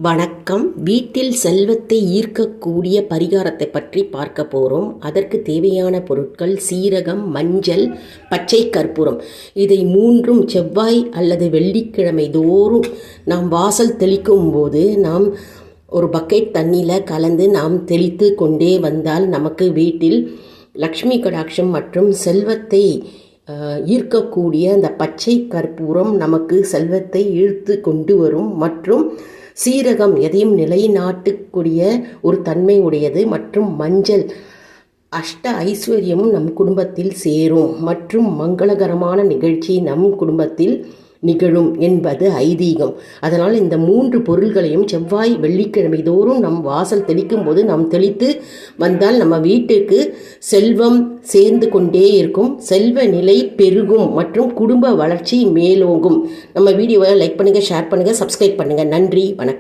வணக்கம். வீட்டில் செல்வத்தை ஈர்க்கக்கூடிய பரிகாரத்தை பற்றி பார்க்க போகிறோம். அதற்கு தேவையான பொருட்கள் சீரகம், மஞ்சள், பச்சை கற்பூரம். இதை மூன்றும் செவ்வாய் அல்லது வெள்ளிக்கிழமை தோறும் நாம் வாசல் தெளிக்கும் போது நாம் ஒரு பக்கெட் தண்ணியில் கலந்து நாம் தெளித்து கொண்டே வந்தால் நமக்கு வீட்டில் லக்ஷ்மி கடாட்சம் மற்றும் செல்வத்தை ஈர்க்கக்கூடிய அந்த பச்சை கற்பூரம் நமக்கு செல்வத்தை ஈர்த்து கொண்டு வரும். மற்றும் சீரகம் எதையும் நிலைநாட்டக்கூடிய ஒரு தன்மை உடையது. மற்றும் மஞ்சள் அஷ்ட ஐஸ்வர்யமும் நம் குடும்பத்தில் சேரும் மற்றும் மங்களகரமான நிகழ்ச்சி நம் குடும்பத்தில் நிகழும் என்பது ஐதீகம். அதனால் இந்த மூன்று பொருள்களையும் செவ்வாய் வெள்ளிக்கிழமை தோறும் நம் வாசல் தெளிக்கும் போது நாம் தெளித்து வந்தால் நம்ம வீட்டுக்கு செல்வம் சேர்ந்து கொண்டே இருக்கும், செல்வ நிலை பெருகும் மற்றும் குடும்ப வளர்ச்சி மேலோங்கும். நம்ம வீடியோவை லைக் பண்ணுங்கள், ஷேர் பண்ணுங்கள், சப்ஸ்கிரைப் பண்ணுங்கள். நன்றி, வணக்கம்.